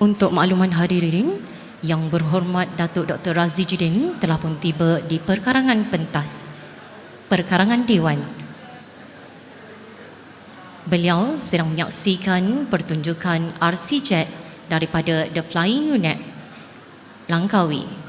Untuk makluman hadirin, yang berhormat Datuk Dr. Razi Jidin telah pun tiba di perkarangan pentas, perkarangan Dewan. Beliau sedang menyaksikan pertunjukan RC Jet daripada The Flying Unit, Langkawi.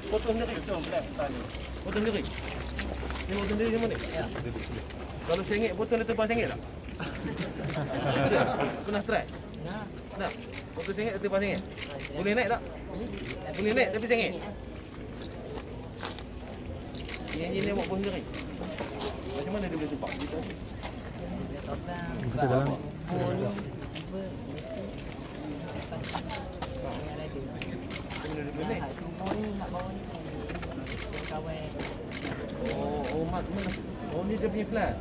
Foto sendiri, foto sendiri. Ni foto sendiri macam ni? Kalau RM1 foto dia terbang RM1 tak? Pernah try? Tak. Foto RM1 dia terbang RM1. Boleh naik tak? Boleh naik tapi RM1. Ni buat foto sendiri. Macam mana dia boleh terbang? Pasal dalam Oh, ni dia punya flat.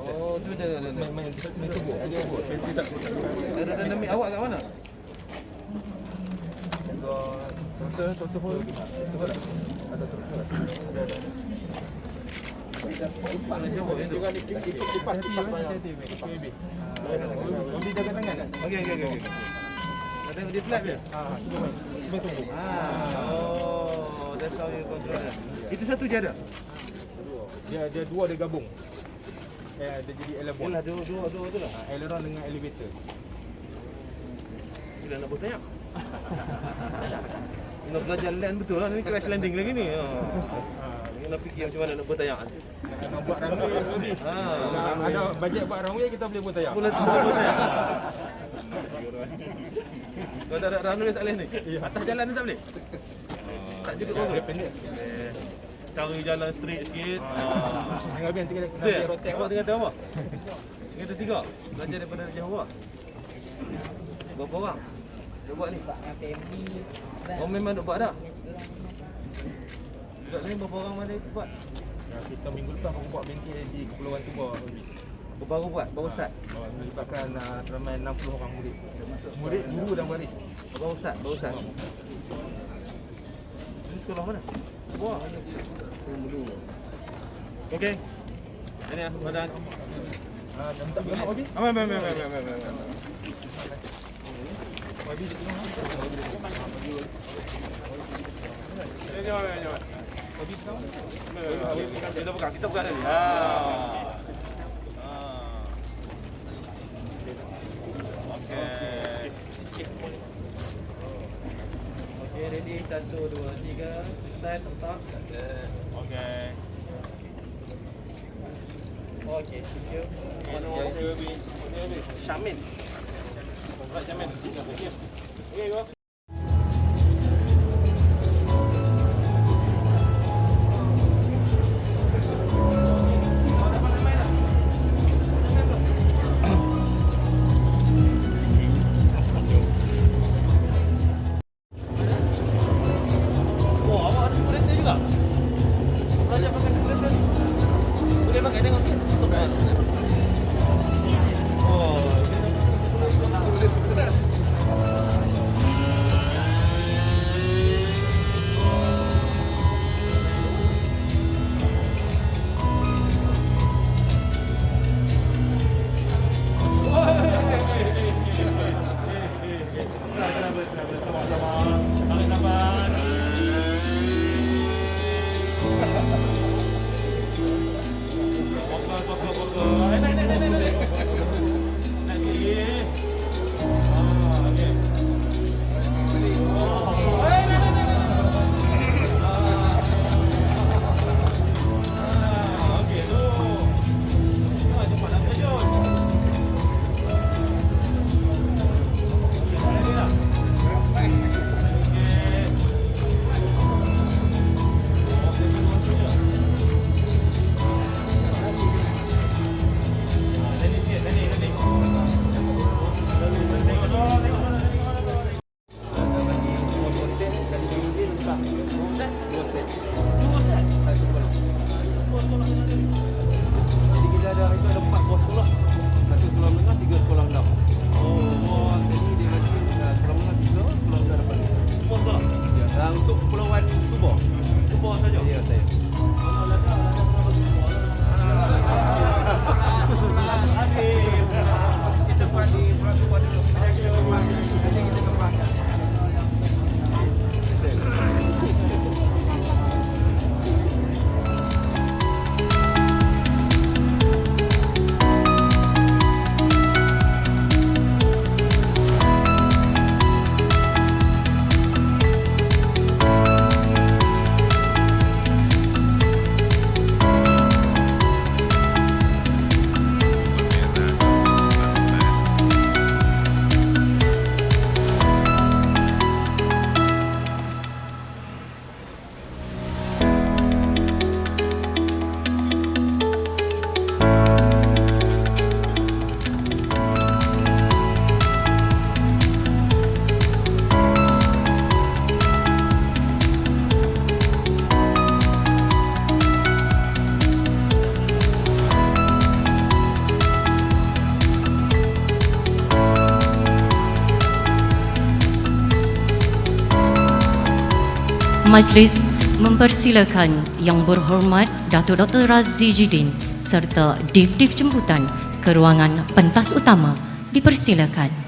Oh, tu dia. main tubuh. Dia buat. Ada ambil awak kat mana? Contoh pun ada terus. Boleh jaga tangan tak? Okey. Ada dia flat dia. Cuma tunggu. Oh, that's how you control it. Itu satu je ada. Dia dua dia gabung. Dia jadi aileron. Yalah, dua tu lah. Aileron dengan elevator. Sudah nak bertanya. Nak belajar land betul lah. Ni crash landing lagi ni. Nak fikir macam mana nak bertanya. Nak buat runway lebih. Ada bajet buat runway kita boleh buat tayar. Boleh bertanya. Kalau tak ada runway tak boleh ni? Atas jalan ni tak boleh? Tak juga Dia pendek. Cari jalan straight sikit. Tengah habis nanti Betul ya? Awak tengah tahu apa? Tengah tiga. Belajar daripada jauh awak. Berapa orang? Dia buat ni? Oh memang nak buat dah? Budak lain berapa orang mana buat? Kita minggu lepas baru buat binti di Kepulauan Sumba. Baru buat? Baru start? Melibatkan ramai 60 orang murid. Murid, guru dan baris. Baru start? Ini sekolah mana? Buah. Okey. Ini lah, badan. Tak boleh nak bagi? Aman. Bagi dia tengok. Jangan. Bagi sekarang. Kita buka tadi. Okey. Satu, dua, tiga. Stand, letak. Okey. Okey, thank you. Syamin. Right, Syamin. Okay, go. Wah, awak ada kereta juga? Belajar pakai kereta ni. Boleh pakai tengok ni. Oh, tarik nafas. Fokus. Naik. Naik sikit. Okey. Okey tu. Cepat nak terjun. Okey, lagi dah. Okey. Jadi kita ada 4 buah sekolah. 1 sekolah menengah, 3 sekolah rendah. Oh, buah sini dia bagi sekolah menengah 3, sekolah rendah dapat 5. Semua sekolah? Ya, dan untuk Kepulauan Tubor. Tubor saja? Ya, saya. Mana ada bagi Tubor. Kita buat di Pulau Tubor dulu. Nanti kita kembangkan. Majlis mempersilakan Yang Berhormat Datuk Dr. Razi Jidin serta Div-Div Jemputan ke ruangan pentas utama. Dipersilakan.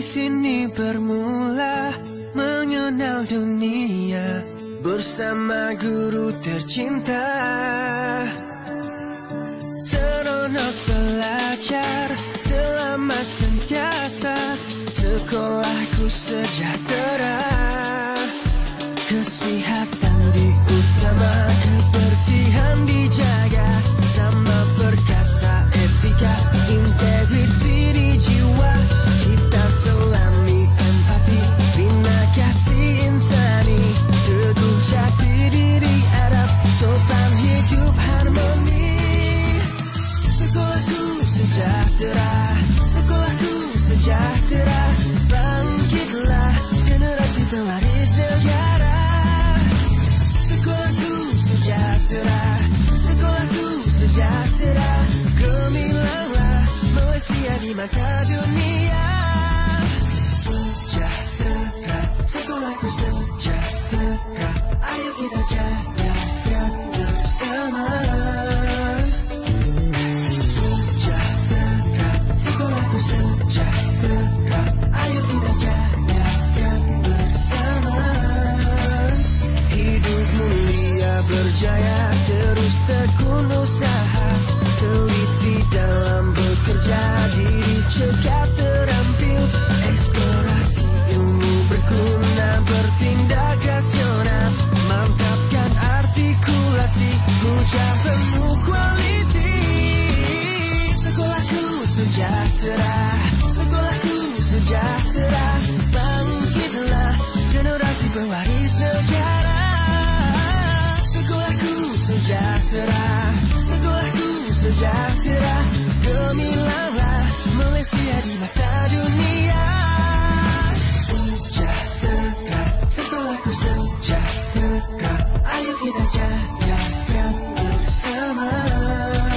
sini bermula mengenal dunia bersama guru tercinta. Seronok belajar selama sentiasa, sekolahku sejahtera. Kesehatan diutama, kebersihan dijaga, sama perkasa etika, integriti di jiwa. Kita selami empati, bina kasih insani, teguh jati diri adab, sopan hidup harmoni. Sekolahku sejahtera, sekolahku sejahtera, bangkitlah generasi pewaris negara. Sekolahku sejahtera, sekolahku sejahtera, gemilanglah Malaysia di mata dunia. Sejahtera, sekolahku sejahtera, ayo kita jayakan bersama. Sejahtera, sekolahku sejahtera, ayo kita jayakan bersama. Hidup mulia berjaya, terus tekun usaha, teliti dalam bekerja, diri cekap terampil, eksplorasi ilmu berguna, bertindak rasional, mantapkan artikulasi, ucap penuh kualiti. Sekolahku sejahtera, sekolahku sejahtera, bangkitlah generasi pewaris negara. Sekolahku sejahtera, sekolahku sejahtera, gemilanglah Malaysia di mata dunia. Sejahtera, sekolahku sejahtera, ayo kita jayakan bersama.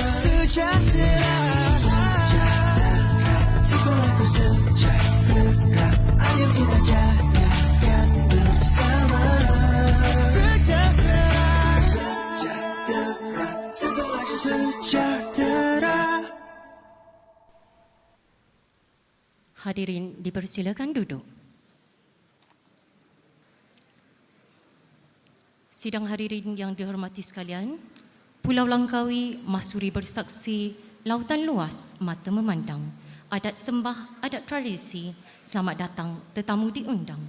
Sejahtera, sejahtera, sekolahku sejahtera, ayo kita jayakan bersama. Sejahtera, sejahtera, sekolah sejahtera. Hadirin dipersilakan duduk. Sidang hadirin yang dihormati sekalian, Pulau Langkawi masuri bersaksi lautan luas mata memandang, adat sembah, adat tradisi. Selamat datang tetamu diundang.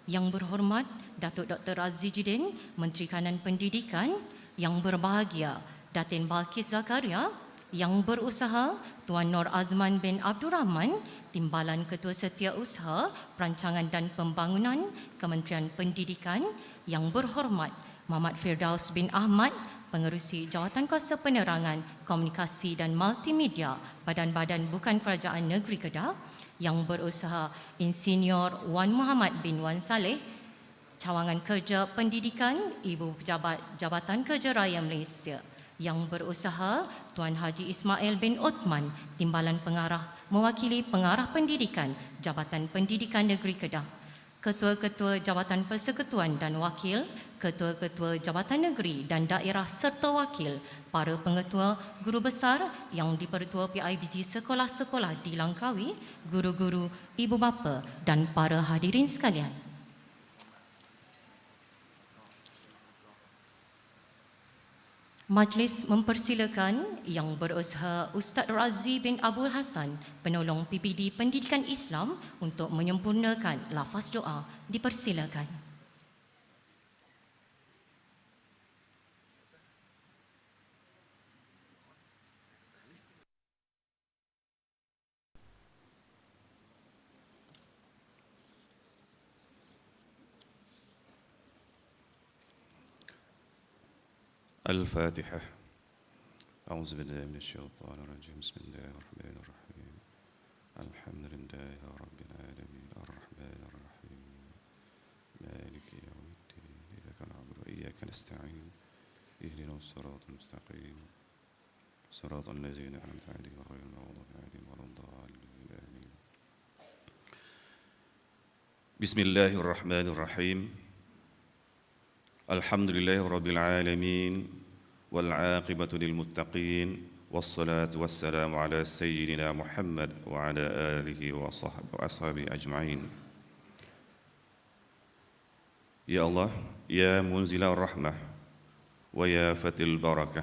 Yang berhormat Datuk Dr. Razzie Jidin, Menteri Kanan Pendidikan. Yang berbahagia Datin Balkis Zakaria. Yang berusaha Tuan Nur Azman bin Abdul Rahman, Timbalan Ketua Setiausaha Perancangan dan Pembangunan Kementerian Pendidikan. Yang berhormat Muhammad Firdaus bin Ahmad, Pengerusi Jawatan Kuasa Penerangan, Komunikasi dan Multimedia Badan-Badan Bukan Kerajaan Negeri Kedah. Yang berusaha Insinyur Wan Muhammad bin Wan Saleh, Cawangan Kerja Pendidikan, Ibu Pejabat Jabatan Kerja Raya Malaysia. Yang berusaha Tuan Haji Ismail bin Othman, Timbalan Pengarah mewakili Pengarah Pendidikan, Jabatan Pendidikan Negeri Kedah. Ketua-ketua Jabatan Persekutuan dan Wakil, Ketua-ketua Jabatan Negeri dan Daerah serta Wakil, para pengetua, guru besar yang dipertua PIBG sekolah-sekolah di Langkawi, guru-guru, ibu bapa dan para hadirin sekalian. Majlis mempersilakan Yang Berusaha Ustaz Razzie bin Abdul Hassan, Penolong PPD Pendidikan Islam untuk menyempurnakan lafaz doa. Dipersilakan. الفاتحة. أعوذ بالله من الشيطان الرجيم. بسم الله الرحمن الرحيم. الحمد لله رب العالمين الرحمن الرحيم مالك يوم الدين إياك نعبد وإياك نستعين اهدنا الصراط المستقيم صراط الذين أنعمت عليهم غير المغضوب عليهم ولا الضالين آمين. بسم الله الرحمن الرحيم. الحمد لله رب العالمين والعاقبة للمتقين والصلاة والسلام على سيدنا محمد وعلى آله وأصحابه أجمعين. Ya Allah, Ya Munzilar Rahmah, wa Ya Fatil Barakah.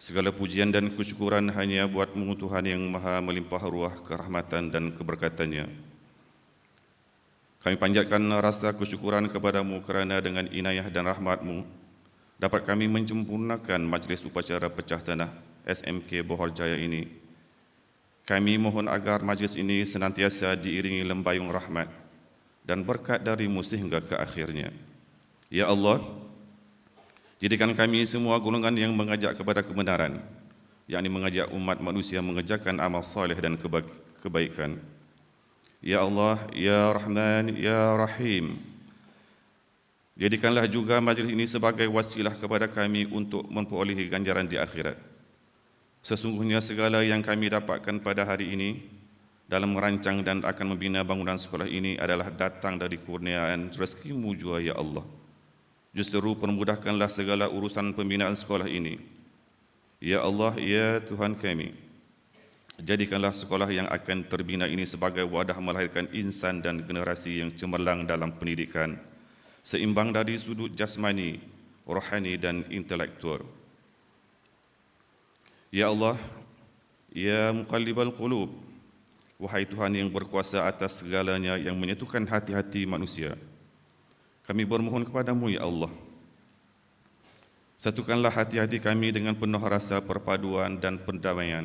Segala pujian dan kesyukuran hanya buat-Mu Tuhan yang maha melimpah ruah kerahmatan dan keberkatannya. Kami panjatkan rasa kesyukuran kepada-Mu kerana dengan inayah dan rahmat-Mu dapat kami menyempurnakan majlis upacara pecah tanah SMK Bohorjaya ini. Kami mohon agar majlis ini senantiasa diiringi lembayung rahmat dan berkat dari-Mu sehingga ke akhirnya. Ya Allah, jadikan kami semua golongan yang mengajak kepada kebenaran, yakni mengajak umat manusia mengerjakan amal saleh dan kebaikan. Ya Allah, Ya Rahman, Ya Rahim, jadikanlah juga majlis ini sebagai wasilah kepada kami untuk memperolehi ganjaran di akhirat. Sesungguhnya segala yang kami dapatkan pada hari ini dalam merancang dan akan membina bangunan sekolah ini adalah datang dari kurniaan rezeki-Mu jua, Ya Allah. Justeru permudahkanlah segala urusan pembinaan sekolah ini. Ya Allah, Ya Tuhan kami, jadikanlah sekolah yang akan terbina ini sebagai wadah melahirkan insan dan generasi yang cemerlang dalam pendidikan, seimbang dari sudut jasmani, rohani dan intelektual. Ya Allah, Ya Muqallibal Qulub, wahai Tuhan yang berkuasa atas segalanya yang menyatukan hati-hati manusia, kami bermohon kepada-Mu, Ya Allah, satukanlah hati-hati kami dengan penuh rasa perpaduan dan pendamaian.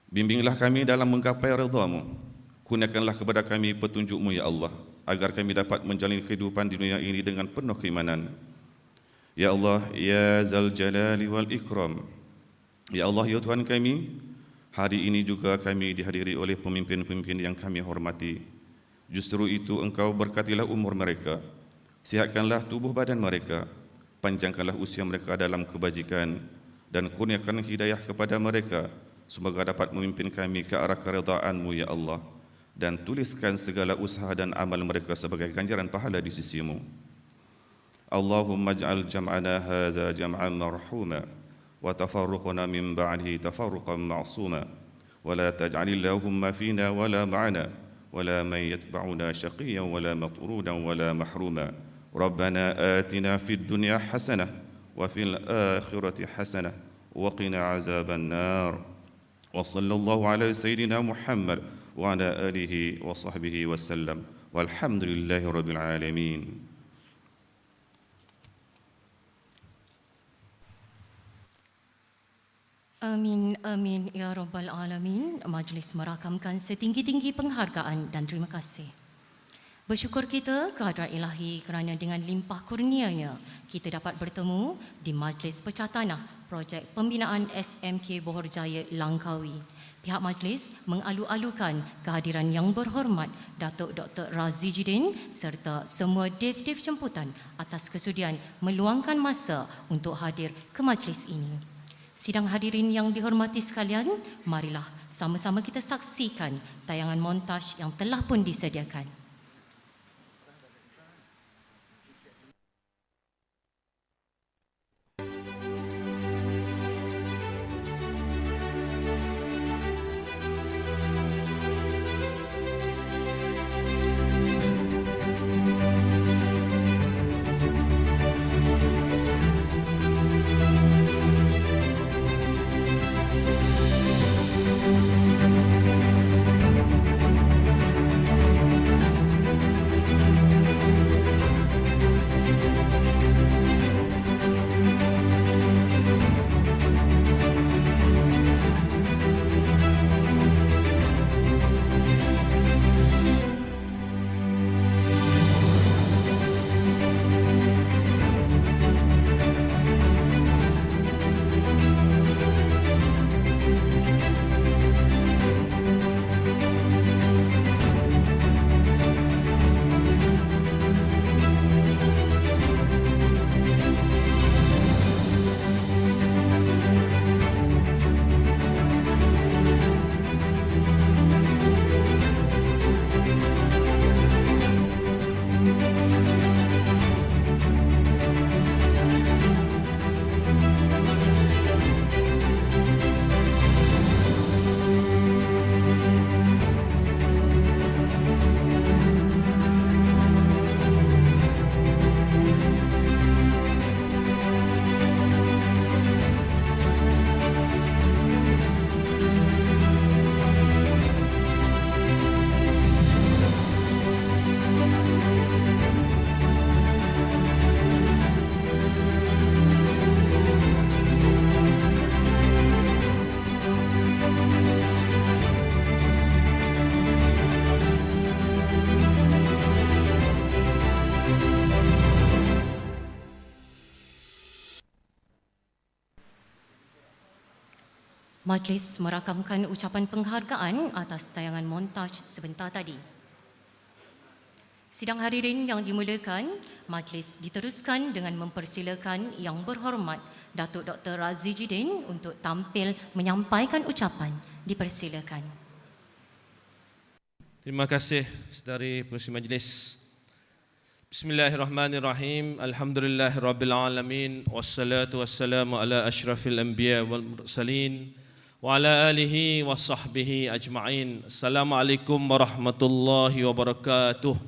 Bimbinglah kami dalam menggapai redha-Mu. Kurniakanlah kepada kami petunjuk-Mu, Ya Allah, agar kami dapat menjalani kehidupan di dunia ini dengan penuh keimanan. Ya Allah, Ya Zal Jalali wal Ikram, Ya Allah, Ya Tuhan kami, hari ini juga kami dihadiri oleh pemimpin-pemimpin yang kami hormati. Justru itu Engkau berkatilah umur mereka, sihatkanlah tubuh badan mereka, panjangkanlah usia mereka dalam kebajikan, dan kurniakan hidayah kepada mereka, semoga dapat memimpin kami ke arah keridhaan-Mu, Ya Allah, dan tuliskan segala usaha dan amal mereka sebagai ganjaran pahala di sisi-Mu. Allahumma ij'al jam'ana hadza jam'an marhuma wa tafarruqana min ba'dihi tafarruqan ma'suma wa la taj'al Allahumma fina wa la ma'ana wa la man yatba'una shaqiyyan wa la matrudan wa la mahruma. Rabbana atina fid dunya hasanah wa fil akhirati hasanah wa qina 'adzaban nar. Wa sallallahu ala sayyidina Muhammad wa ala alihi wa sahbihi wa sallam. Walhamdulillahi rabbil alamin. Amin, amin, ya Rabbal Alamin. Majlis merakamkan setinggi-tinggi penghargaan dan terima kasih. Bersyukur kita kehadrat Ilahi kerana dengan limpah kurnia-Nya kita dapat bertemu di Majlis Pecah Tanah Projek Pembinaan SMK Bohorjaya Langkawi. Pihak majlis mengalu-alukan kehadiran yang berhormat Datuk Dr. Razi Jidin serta semua dev-dev jemputan atas kesudian meluangkan masa untuk hadir ke majlis ini. Sidang hadirin yang dihormati sekalian, marilah sama-sama kita saksikan tayangan montaj yang telah pun disediakan. Majlis merakamkan ucapan penghargaan atas tayangan montaj sebentar tadi. Sidang hadirin yang dimulakan, majlis diteruskan dengan mempersilakan Yang Berhormat Datuk Dr. Razi Jidin untuk tampil menyampaikan ucapan. Dipersilakan. Terima kasih saudari pengerusi majlis. Bismillahirrahmanirrahim. Alhamdulillahirrabbilalamin. Wassalatu wassalamu ala ashrafil anbiya wal mursalin wa ala alihi wa sahbihi ajma'in. Assalamualaikum warahmatullahi wabarakatuh.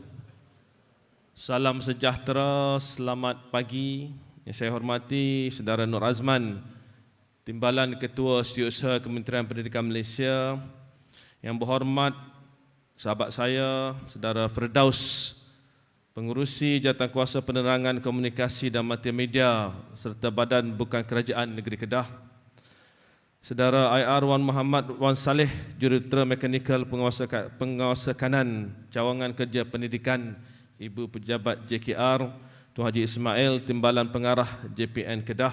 Salam sejahtera, selamat pagi. Yang saya hormati Saudara Nur Azman, Timbalan Ketua Setiausaha Kementerian Pendidikan Malaysia. Yang berhormat sahabat saya, Saudara Firdaus, Pengurusi Jawatankuasa Penerangan Komunikasi dan Multimedia serta Badan Bukan Kerajaan Negeri Kedah. Saudara IR Wan Muhammad Wan Saleh, Jurutera Mekanikal Penguasa Kanan Cawangan Kerja Pendidikan, Ibu Pejabat JKR, Tuan Haji Ismail, Timbalan Pengarah JPN Kedah.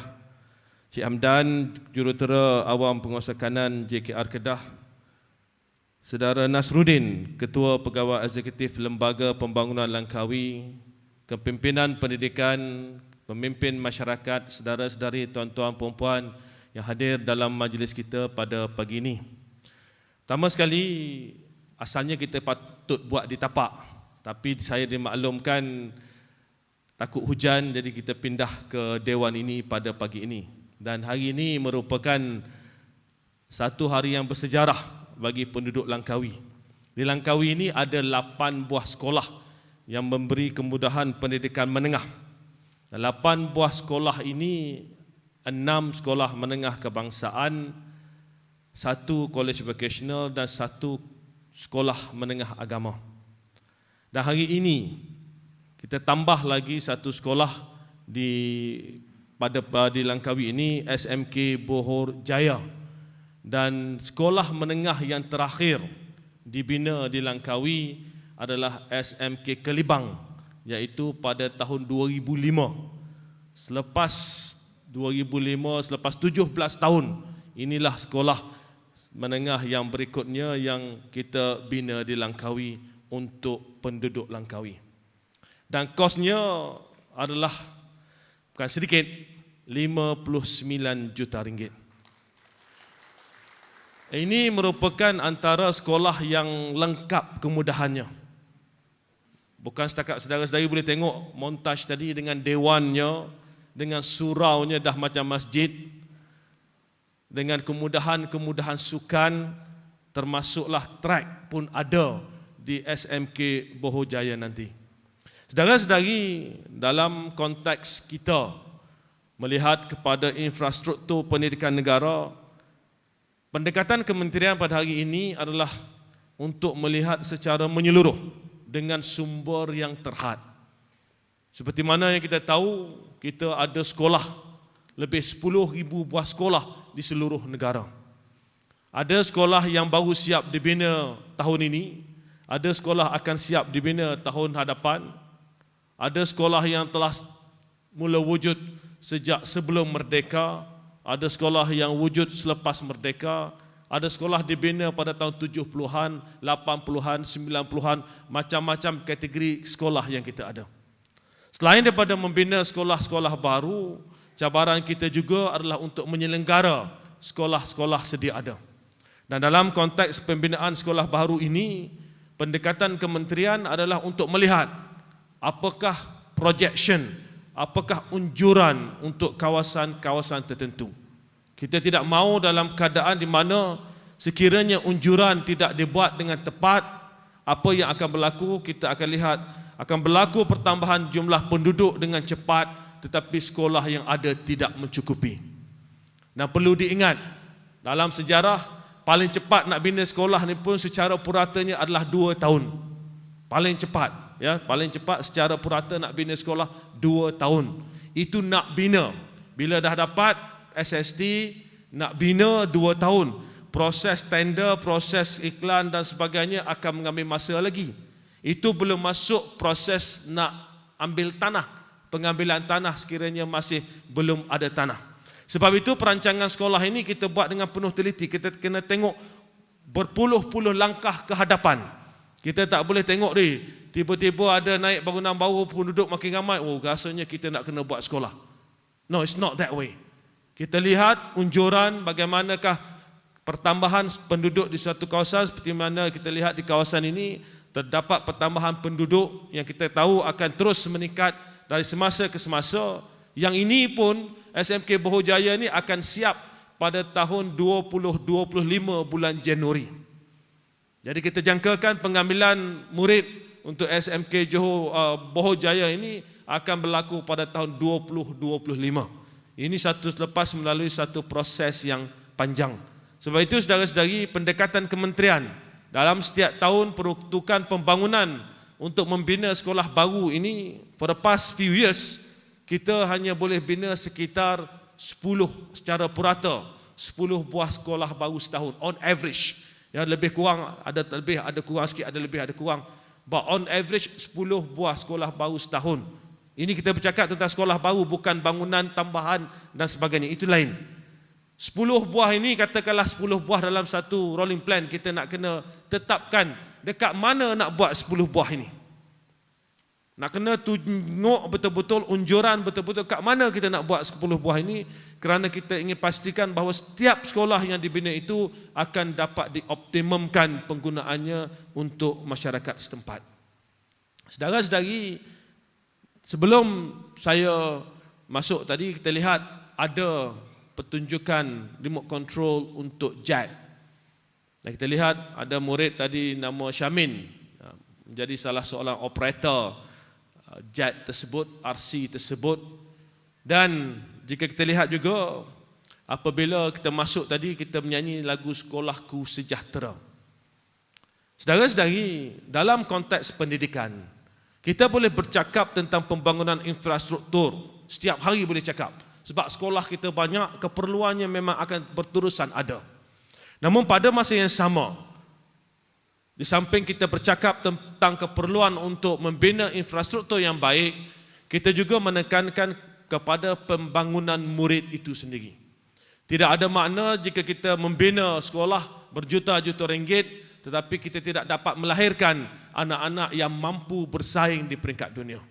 Cik Hamdan, Jurutera Awam Penguasa Kanan JKR Kedah. Saudara Nasruddin, Ketua Pegawai Eksekutif Lembaga Pembangunan Langkawi, Kepimpinan Pendidikan, Pemimpin Masyarakat, saudara-saudari, tuan-tuan, puan-puan yang hadir dalam majlis kita pada pagi ini. Pertama sekali, asalnya kita patut buat di tapak, tapi saya dimaklumkan takut hujan, jadi kita pindah ke Dewan ini pada pagi ini. Dan hari ini merupakan satu hari yang bersejarah bagi penduduk Langkawi. Di Langkawi ini ada 8 buah sekolah yang memberi kemudahan pendidikan menengah. 8 buah sekolah ini, 6 sekolah menengah kebangsaan, 1 college vocational dan 1 sekolah menengah agama. Dan hari ini kita tambah lagi 1 sekolah di Langkawi ini, SMK Bohor Jaya. Dan sekolah menengah yang terakhir dibina di Langkawi adalah SMK Kelibang, iaitu pada tahun 2005. Selepas 17 tahun, inilah sekolah menengah yang berikutnya yang kita bina di Langkawi untuk penduduk Langkawi. Dan kosnya adalah bukan sedikit, 59 juta ringgit. Ini merupakan antara sekolah yang lengkap kemudahannya. Bukan setakat saudara-saudari boleh tengok montaj tadi dengan dewannya, dengan suraunya dah macam masjid, dengan kemudahan-kemudahan sukan, termasuklah track pun ada di SMK Bohor Jaya nanti. Saudara-saudari, dalam konteks kita melihat kepada infrastruktur pendidikan negara, pendekatan kementerian pada hari ini adalah untuk melihat secara menyeluruh dengan sumber yang terhad. Seperti mana yang kita tahu, kita ada sekolah, lebih 10,000 buah sekolah di seluruh negara. Ada sekolah yang baru siap dibina tahun ini, ada sekolah akan siap dibina tahun hadapan, ada sekolah yang telah mula wujud sejak sebelum merdeka, ada sekolah yang wujud selepas merdeka, ada sekolah dibina pada tahun 70-an, 80-an, 90-an, macam-macam kategori sekolah yang kita ada. Selain daripada membina sekolah-sekolah baru, cabaran kita juga adalah untuk menyelenggara sekolah-sekolah sedia ada. Dan dalam konteks pembinaan sekolah baru ini, pendekatan kementerian adalah untuk melihat apakah projection, apakah unjuran untuk kawasan-kawasan tertentu. Kita tidak mahu dalam keadaan di mana sekiranya unjuran tidak dibuat dengan tepat, apa yang akan berlaku, kita akan lihat akan berlaku pertambahan jumlah penduduk dengan cepat, tetapi sekolah yang ada tidak mencukupi. Dan perlu diingat, dalam sejarah paling cepat nak bina sekolah ni pun secara puratanya adalah 2 tahun. Paling cepat, ya, paling cepat secara purata nak bina sekolah 2 tahun. Itu nak bina. Bila dah dapat SST, nak bina 2 tahun. Proses tender, proses iklan dan sebagainya akan mengambil masa lagi. Itu belum masuk proses nak ambil tanah, pengambilan tanah sekiranya masih belum ada tanah. Sebab itu perancangan sekolah ini kita buat dengan penuh teliti. Kita kena tengok berpuluh-puluh langkah ke hadapan. Kita tak boleh tengok tiba-tiba ada naik bangunan baru, penduduk makin ramai, oh rasanya kita nak kena buat sekolah. No, it's not that way. Kita lihat unjuran bagaimanakah pertambahan penduduk di satu kawasan, seperti mana kita lihat di kawasan ini terdapat pertambahan penduduk yang kita tahu akan terus meningkat dari semasa ke semasa. Yang ini pun SMK Bohol Jaya ni akan siap pada tahun 2025 bulan Januari. Jadi kita jangkakan pengambilan murid untuk SMK Bohol Jaya ini akan berlaku pada tahun 2025. Ini selepas melalui satu proses yang panjang. Sebab itu saudara-saudari, pendekatan kementerian dalam setiap tahun peruntukan pembangunan untuk membina sekolah baru ini, for the past few years, kita hanya boleh bina sekitar 10 secara purata, 10 buah sekolah baru setahun, on average. Ya, lebih kurang, ada lebih, ada kurang sikit, ada lebih, ada kurang. But on average 10 buah sekolah baru setahun. Ini kita bercakap tentang sekolah baru, bukan bangunan tambahan dan sebagainya, itu lain. 10 buah ini, katakanlah 10 buah dalam satu rolling plan, kita nak kena tetapkan dekat mana nak buat 10 buah ini. Nak kena tengok betul-betul unjuran betul-betul kat mana kita nak buat 10 buah ini, kerana kita ingin pastikan bahawa setiap sekolah yang dibina itu akan dapat dioptimumkan penggunaannya untuk masyarakat setempat. Saudara-saudari, sebelum saya masuk tadi, kita lihat ada pertunjukan remote control untuk JET. Dan kita lihat ada murid tadi nama Syamin, menjadi salah seorang operator JET tersebut, RC tersebut. Dan jika kita lihat juga, apabila kita masuk tadi, kita menyanyi lagu Sekolahku Sejahtera. Saudara-saudari, dalam konteks pendidikan, kita boleh bercakap tentang pembangunan infrastruktur. Setiap hari boleh cakap. Sebab sekolah kita banyak, keperluannya memang akan berterusan ada. Namun pada masa yang sama, di samping kita bercakap tentang keperluan untuk membina infrastruktur yang baik, kita juga menekankan kepada pembangunan murid itu sendiri. Tidak ada makna jika kita membina sekolah berjuta-juta ringgit, tetapi kita tidak dapat melahirkan anak-anak yang mampu bersaing di peringkat dunia.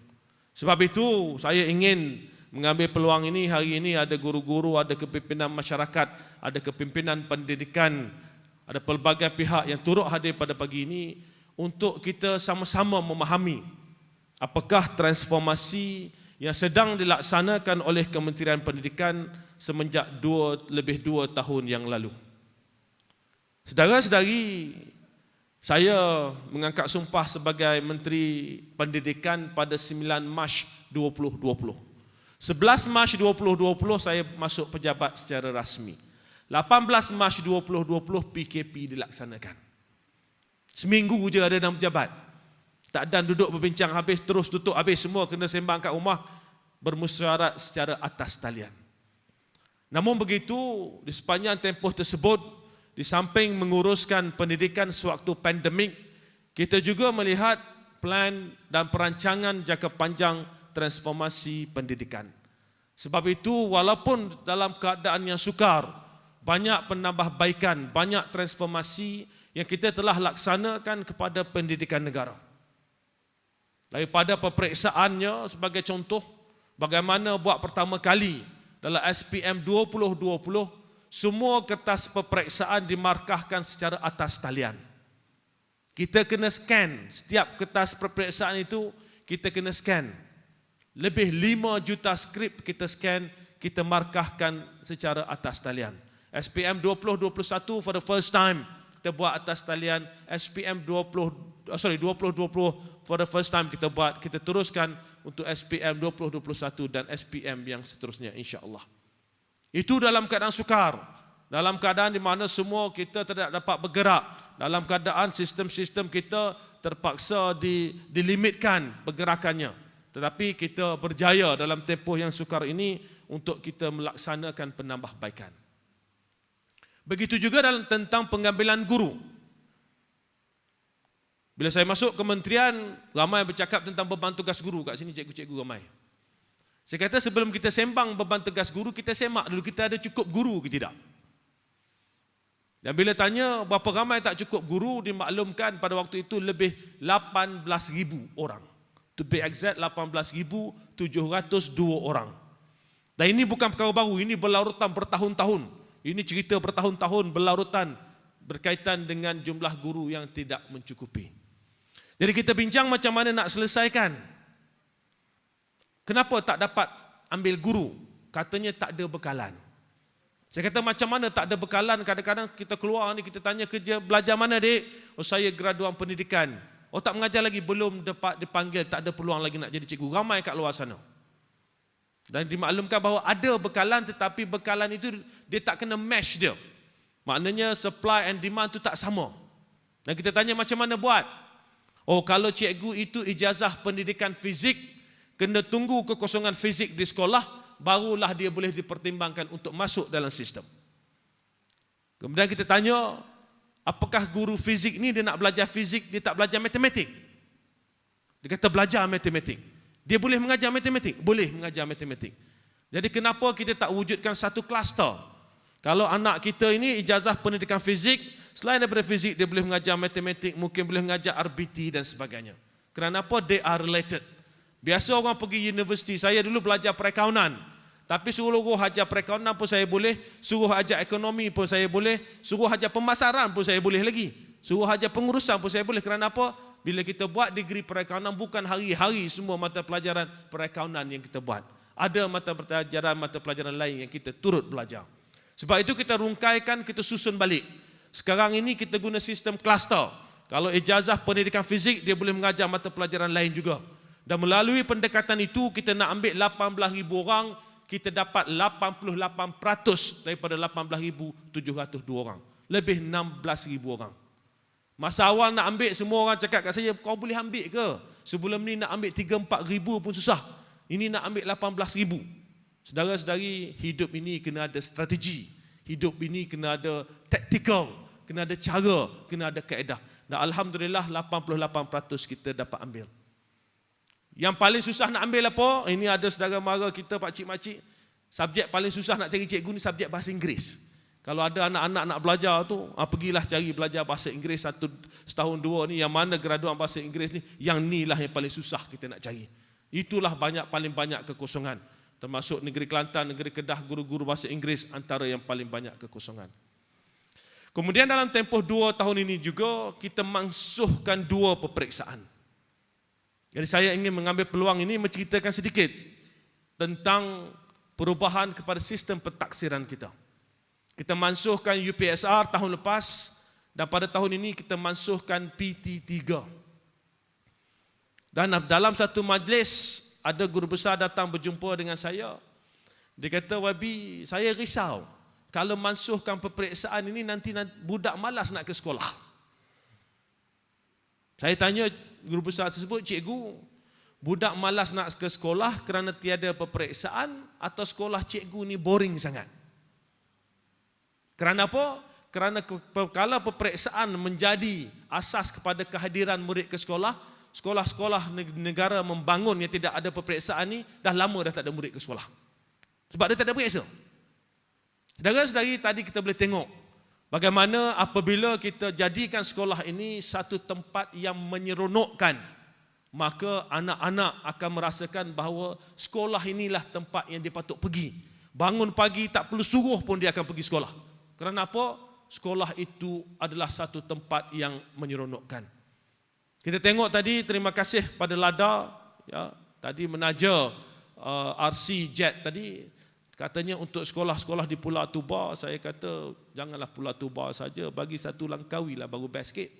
Sebab itu saya ingin mengambil peluang ini. Hari ini ada guru-guru, ada kepimpinan masyarakat, ada kepimpinan pendidikan, ada pelbagai pihak yang turut hadir pada pagi ini untuk kita sama-sama memahami apakah transformasi yang sedang dilaksanakan oleh Kementerian Pendidikan semenjak lebih 2 tahun yang lalu. Saudara-saudari, saya mengangkat sumpah sebagai Menteri Pendidikan pada 9 Mac 2020. 11 Mac 2020 saya masuk pejabat secara rasmi. 18 Mac 2020 PKP dilaksanakan. Seminggu je ada dalam pejabat. Tak ada duduk berbincang habis, terus tutup habis, semua kena sembang kat rumah, bermusyawarah secara atas talian. Namun begitu, di sepanjang tempoh tersebut, di samping menguruskan pendidikan sewaktu pandemik, kita juga melihat plan dan perancangan jangka panjang transformasi pendidikan. Sebab itu, walaupun dalam keadaan yang sukar, banyak penambahbaikan, banyak transformasi yang kita telah laksanakan kepada pendidikan negara. Daripada peperiksaannya, sebagai contoh, bagaimana buat pertama kali dalam SPM 2020, semua kertas peperiksaan dimarkahkan secara atas talian. Kita kena scan, setiap kertas peperiksaan itu kita kena scan. Lebih 5 juta skrip kita scan, kita markahkan secara atas talian. SPM 2021 for the first time kita buat atas talian. SPM 2020 for the first time kita buat, kita teruskan untuk SPM 2021 dan SPM yang seterusnya, insya-Allah. Itu dalam keadaan sukar, dalam keadaan di mana semua kita tidak dapat bergerak, dalam keadaan sistem-sistem kita terpaksa dilimitkan pergerakannya. Tetapi kita berjaya dalam tempoh yang sukar ini untuk kita melaksanakan penambahbaikan. Begitu juga dalam tentang pengambilan guru. Bila saya masuk kementerian, ramai bercakap tentang beban tugas guru. Kat sini cikgu-cikgu ramai. Saya kata sebelum kita sembang beban tugas guru, kita semak dulu kita ada cukup guru ke tidak. Dan bila tanya berapa ramai tak cukup guru, dimaklumkan pada waktu itu lebih 18,000 orang. To be exact 18,702 orang. Dan ini bukan perkara baru, ini berlarutan bertahun-tahun. Ini cerita bertahun-tahun berlarutan berkaitan dengan jumlah guru yang tidak mencukupi. Jadi kita bincang macam mana nak selesaikan. Kenapa tak dapat ambil guru? Katanya tak ada bekalan. Saya kata macam mana tak ada bekalan? Kadang-kadang kita keluar ni, kita tanya kerja, belajar mana dek? Oh saya graduan pendidikan. Oh tak mengajar lagi? Belum dapat dipanggil, tak ada peluang lagi nak jadi cikgu. Ramai kat luar sana. Dan dimaklumkan bahawa ada bekalan, tetapi bekalan itu dia tak kena match dia. Maknanya supply and demand tu tak sama. Dan kita tanya macam mana buat? Oh kalau cikgu itu ijazah pendidikan fizik, kena tunggu kekosongan fizik di sekolah, barulah dia boleh dipertimbangkan untuk masuk dalam sistem. Kemudian kita tanya, apakah guru fizik ni dia nak belajar fizik, dia tak belajar matematik? Dia kata belajar matematik. Dia boleh mengajar matematik? Boleh mengajar matematik. Jadi kenapa kita tak wujudkan satu kluster? Kalau anak kita ini ijazah pendidikan fizik, selain daripada fizik dia boleh mengajar matematik, mungkin boleh mengajar RBT dan sebagainya. Kerana apa? They are related. Biasa orang pergi universiti, saya dulu belajar perakaunan. Tapi suruh ajar perakaunan pun saya boleh, suruh ajar ekonomi pun saya boleh, suruh ajar pemasaran pun saya boleh lagi. Suruh ajar pengurusan pun saya boleh. Kerana apa? Bila kita buat degree perakaunan, bukan hari-hari semua mata pelajaran perakaunan yang kita buat. Ada mata pelajaran lain yang kita turut belajar. Sebab itu kita rungkaikan, kita susun balik. Sekarang ini kita guna sistem kluster. Kalau ijazah pendidikan fizik, dia boleh mengajar mata pelajaran lain juga. Dan melalui pendekatan itu, kita nak ambil 18,000 orang, kita dapat 88% daripada 18,702 orang. Lebih 16,000 orang. Masa awal nak ambil, semua orang cakap kat saya, kau boleh ambil ke? Sebelum ni nak ambil 3-4 ribu pun susah. Ini nak ambil 18,000. Saudara-saudari, hidup ini kena ada strategi. Hidup ini kena ada tactical, kena ada cara, kena ada kaedah. Dan Alhamdulillah 88% kita dapat ambil. Yang paling susah nak ambil apa? Ini ada saudara mara kita, pakcik-makcik. Subjek paling susah nak cari cikgu ni subjek bahasa Inggeris. Kalau ada anak-anak nak belajar tu, pergilah cari belajar bahasa Inggeris setahun dua ni. Yang mana graduan bahasa Inggeris ni, yang ni lah yang paling susah kita nak cari. Itulah paling banyak kekosongan. Termasuk negeri Kelantan, negeri Kedah, guru-guru bahasa Inggeris antara yang paling banyak kekosongan. Kemudian dalam tempoh 2 tahun ini juga, kita mansuhkan 2 peperiksaan. Jadi saya ingin mengambil peluang ini menceritakan sedikit tentang perubahan kepada sistem pentaksiran kita. Kita mansuhkan UPSR tahun lepas dan pada tahun ini kita mansuhkan PT3. Dan dalam satu majlis ada guru besar datang berjumpa dengan saya. Dia kata, Wabi, saya risau kalau mansuhkan peperiksaan ini nanti budak malas nak ke sekolah. Saya tanya guru besar tersebut, cikgu, budak malas nak ke sekolah kerana tiada peperiksaan atau sekolah cikgu ni boring sangat? Kerana apa? Kerana kalau peperiksaan menjadi asas kepada kehadiran murid ke sekolah, sekolah-sekolah negara membangun yang tidak ada peperiksaan ni, dah lama dah tak ada murid ke sekolah. Sebab dia tak ada periksa. Saudara-saudari, tadi kita boleh tengok bagaimana apabila kita jadikan sekolah ini satu tempat yang menyeronokkan, maka anak-anak akan merasakan bahawa sekolah inilah tempat yang dia patut pergi. Bangun pagi tak perlu suruh pun dia akan pergi sekolah. Kerana apa? Sekolah itu adalah satu tempat yang menyeronokkan. Kita tengok tadi, terima kasih pada Lada, ya, tadi menaja RC Jet tadi, katanya untuk sekolah-sekolah di Pulau Tuba. Saya kata janganlah Pulau Tuba saja, bagi satu Langkawi lah baru best sikit.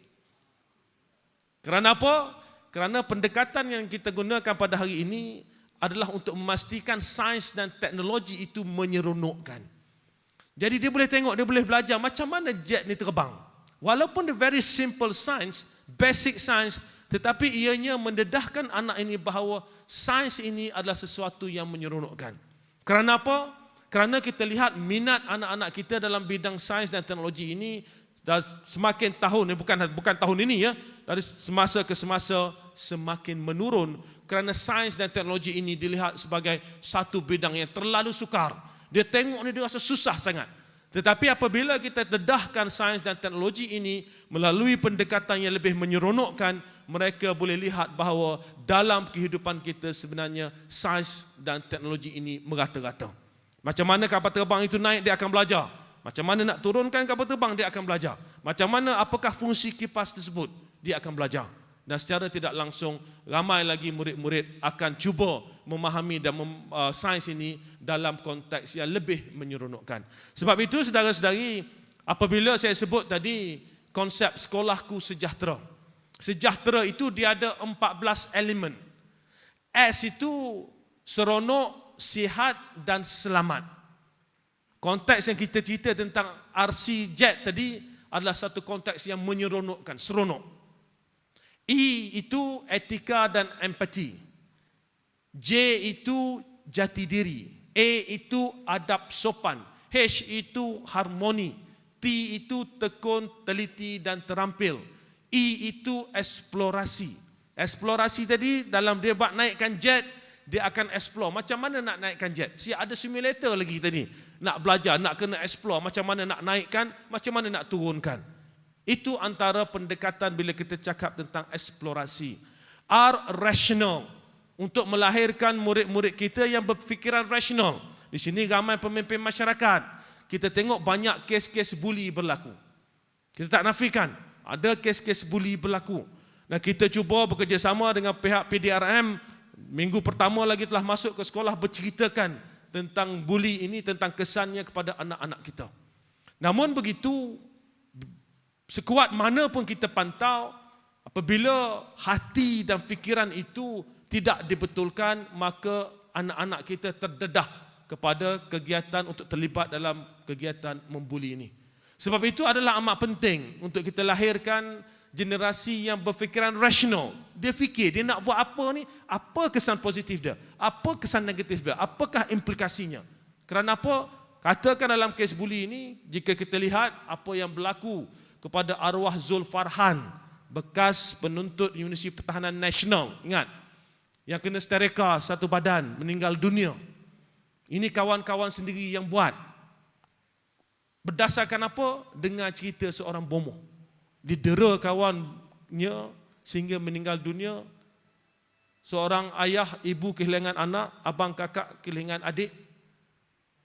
Kerana apa? Kerana pendekatan yang kita gunakan pada hari ini adalah untuk memastikan sains dan teknologi itu menyeronokkan. Jadi dia boleh tengok, dia boleh belajar macam mana jet ni terbang. Walaupun the very simple science, basic science, tetapi ianya mendedahkan anak ini bahawa sains ini adalah sesuatu yang menyeronokkan. Kerana apa? Kerana kita lihat minat anak-anak kita dalam bidang sains dan teknologi ini Dan semakin tahun, bukan tahun ini ya, dari semasa ke semasa semakin menurun kerana sains dan teknologi ini dilihat sebagai satu bidang yang terlalu sukar. Dia tengok ni dia rasa susah sangat. Tetapi apabila kita dedahkan sains dan teknologi ini melalui pendekatan yang lebih menyeronokkan, mereka boleh lihat bahawa dalam kehidupan kita sebenarnya sains dan teknologi ini merata-rata. Macam mana kapal terbang itu naik, dia akan belajar. Macam mana nak turunkan kapal terbang, dia akan belajar. Macam mana, apakah fungsi kipas tersebut, dia akan belajar. Dan secara tidak langsung ramai lagi murid-murid akan cuba memahami dan sains ini dalam konteks yang lebih menyeronokkan. Sebab itu saudara-saudari, apabila saya sebut tadi konsep sekolahku sejahtera. Sejahtera itu dia ada 14 elemen. S itu seronok, sihat dan selamat. Konteks yang kita cerita tentang RC Jet tadi adalah satu konteks yang menyeronokkan, seronok. E itu etika dan empati. J itu jati diri. A itu adab sopan. H itu harmoni. T itu tekun, teliti dan terampil. E itu eksplorasi. Eksplorasi tadi dalam dia buat naikkan jet, dia akan explore. Macam mana nak naikkan jet? Ada simulator lagi tadi. Nak belajar, nak kena explore. Macam mana nak naikkan, macam mana nak turunkan. Itu antara pendekatan bila kita cakap tentang eksplorasi. R, rational. Untuk melahirkan murid-murid kita yang berfikiran rasional. Di sini ramai pemimpin masyarakat. Kita tengok banyak kes-kes buli berlaku. Kita tak nafikan. Ada kes-kes buli berlaku. Dan kita cuba bekerjasama dengan pihak PDRM. Minggu pertama lagi telah masuk ke sekolah berceritakan tentang buli ini, tentang kesannya kepada anak-anak kita. Namun begitu, sekuat mana pun kita pantau, apabila hati dan fikiran itu tidak dibetulkan, maka anak-anak kita terdedah kepada kegiatan untuk terlibat dalam kegiatan membuli ini. Sebab itu adalah amat penting untuk kita lahirkan generasi yang berfikiran rasional. Dia fikir, dia nak buat apa ni, apa kesan positif dia, apa kesan negatif dia, apakah implikasinya. Kerana apa? Katakan dalam kes buli ini, jika kita lihat apa yang berlaku kepada arwah Zul Farhan, bekas penuntut Universiti Pertahanan Nasional, ingat, yang kena stereka satu badan, meninggal dunia. Ini kawan-kawan sendiri yang buat. Berdasarkan apa? Dengan cerita seorang bomoh. Didera kawannya sehingga meninggal dunia. Seorang ayah, ibu kehilangan anak, abang kakak kehilangan adik.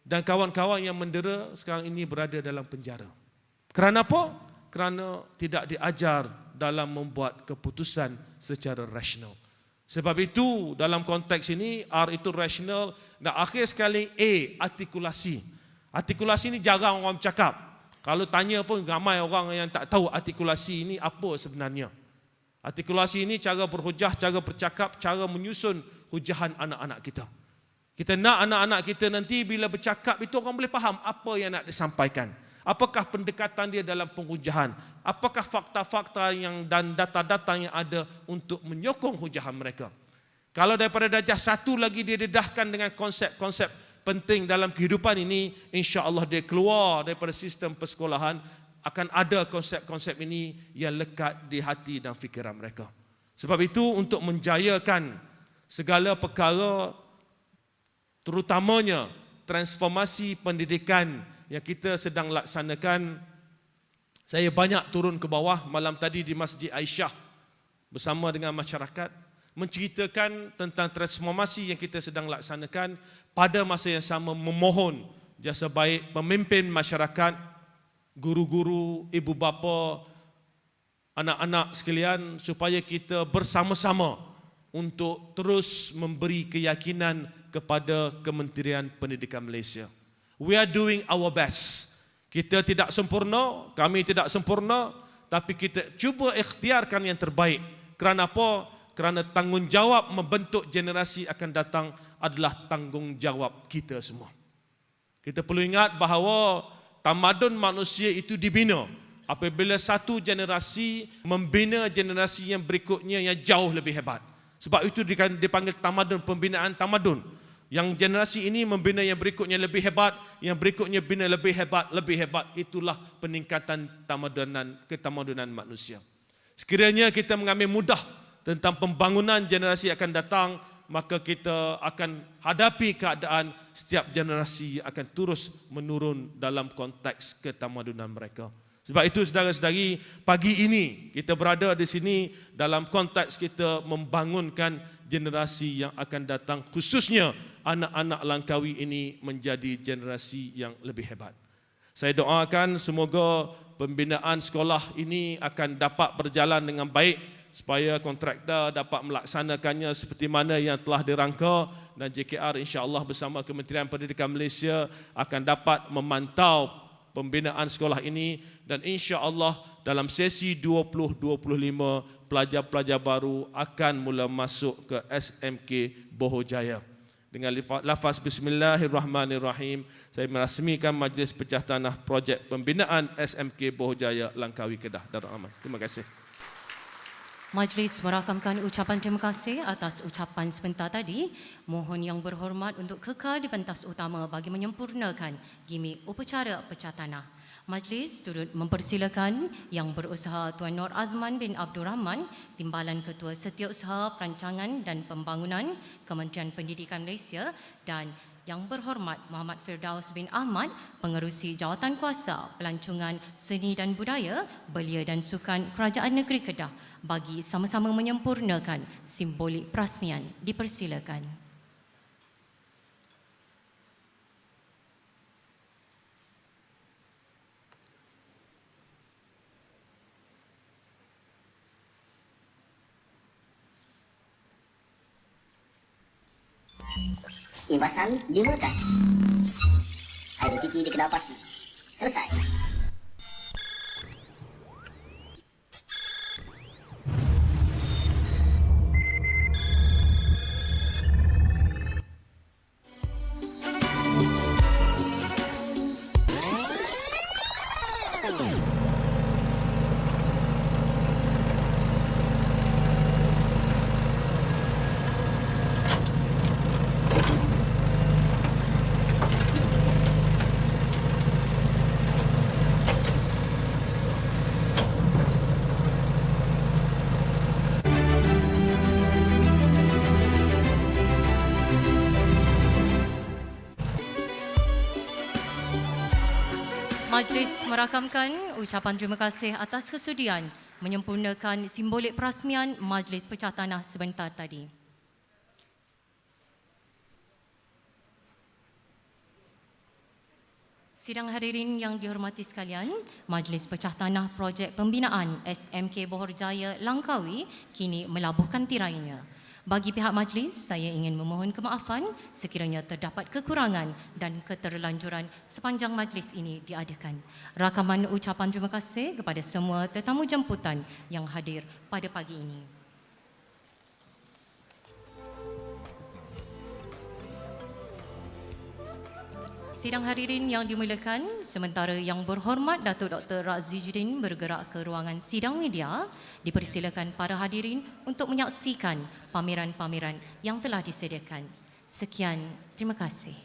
Dan kawan-kawan yang mendera sekarang ini berada dalam penjara. Kerana apa? Kerana tidak diajar dalam membuat keputusan secara rasional. Sebab itu dalam konteks ini R itu rasional dan akhir sekali A, artikulasi. Artikulasi ini jarang orang bercakap. Kalau tanya pun ramai orang yang tak tahu artikulasi ini apa sebenarnya. Artikulasi ini cara berhujah, cara bercakap, cara menyusun hujahan anak-anak kita. Kita nak anak-anak kita nanti bila bercakap itu orang boleh faham apa yang nak disampaikan. Apakah pendekatan dia dalam penghujahan? Apakah fakta-fakta yang dan data-data yang ada untuk menyokong hujahan mereka? Kalau daripada darjah 1 lagi dia dedahkan dengan konsep-konsep penting dalam kehidupan ini, insya-Allah dia keluar daripada sistem persekolahan, akan ada konsep-konsep ini yang lekat di hati dan fikiran mereka. Sebab itu untuk menjayakan segala perkara, terutamanya transformasi pendidikan yang kita sedang laksanakan, saya banyak turun ke bawah malam tadi di Masjid Aisyah bersama dengan masyarakat, menceritakan tentang transformasi yang kita sedang laksanakan, pada masa yang sama memohon jasa baik pemimpin masyarakat, guru-guru, ibu bapa, anak-anak sekalian, supaya kita bersama-sama untuk terus memberi keyakinan kepada Kementerian Pendidikan Malaysia. We are doing our best. Kita tidak sempurna, kami tidak sempurna, tapi kita cuba ikhtiarkan yang terbaik. Kerana apa? Kerana tanggungjawab membentuk generasi akan datang adalah tanggungjawab kita semua. Kita perlu ingat bahawa tamadun manusia itu dibina apabila satu generasi membina generasi yang berikutnya yang jauh lebih hebat. Sebab itu dipanggil tamadun, pembinaan tamadun. Yang generasi ini membina yang berikutnya lebih hebat, yang berikutnya bina lebih hebat, lebih hebat. Itulah peningkatan ketamadunan manusia. Sekiranya kita mengambil mudah tentang pembangunan generasi akan datang, maka kita akan hadapi keadaan setiap generasi akan terus menurun dalam konteks ketamadunan mereka. Sebab itu saudara-saudari, pagi ini kita berada di sini dalam konteks kita membangunkan generasi yang akan datang, khususnya anak-anak Langkawi ini menjadi generasi yang lebih hebat. Saya doakan semoga pembinaan sekolah ini akan dapat berjalan dengan baik supaya kontraktor dapat melaksanakannya seperti mana yang telah dirangka, dan JKR insya-Allah bersama Kementerian Pendidikan Malaysia akan dapat memantau pembinaan sekolah ini, dan insya-Allah dalam sesi 2025 pelajar-pelajar baru akan mula masuk ke SMK Bohor Jaya. Dengan lafaz Bismillahirrahmanirrahim, saya merasmikan Majlis Pecah Tanah Projek Pembinaan SMK Bohor Jaya, Langkawi, Kedah, Darul Aman. Terima kasih. Majlis merakamkan ucapan terima kasih atas ucapan sebentar tadi. Mohon yang berhormat untuk kekal di pentas utama bagi menyempurnakan gimik upacara pecah tanah. Majlis turut mempersilakan yang berusaha Tuan Nur Azman bin Abdul Rahman, Timbalan Ketua Setiausaha Perancangan dan Pembangunan Kementerian Pendidikan Malaysia, dan Yang berhormat Muhammad Firdaus bin Ahmad, Pengerusi Jawatan Kuasa Pelancongan Seni dan Budaya, Belia dan Sukan Kerajaan Negeri Kedah bagi sama-sama menyempurnakan simbolik perasmian. Dipersilakan. Imbasan dimulakan. Identiti dikenal pasti. Selesai. Majlis merakamkan ucapan terima kasih atas kesudian menyempurnakan simbolik perasmian Majlis Pecah Tanah sebentar tadi. Sidang hadirin yang dihormati sekalian, Majlis Pecah Tanah Projek Pembinaan SMK Bohor Jaya, Langkawi kini melabuhkan tirainya. Bagi pihak majlis, saya ingin memohon kemaafan sekiranya terdapat kekurangan dan keterlanjuran sepanjang majlis ini diadakan. Rakaman ucapan terima kasih kepada semua tetamu jemputan yang hadir pada pagi ini. Sidang hadirin yang dimuliakan, sementara Yang Berhormat Datuk Dr. Razizuddin bergerak ke ruangan sidang media, dipersilakan para hadirin untuk menyaksikan pameran-pameran yang telah disediakan. Sekian, terima kasih.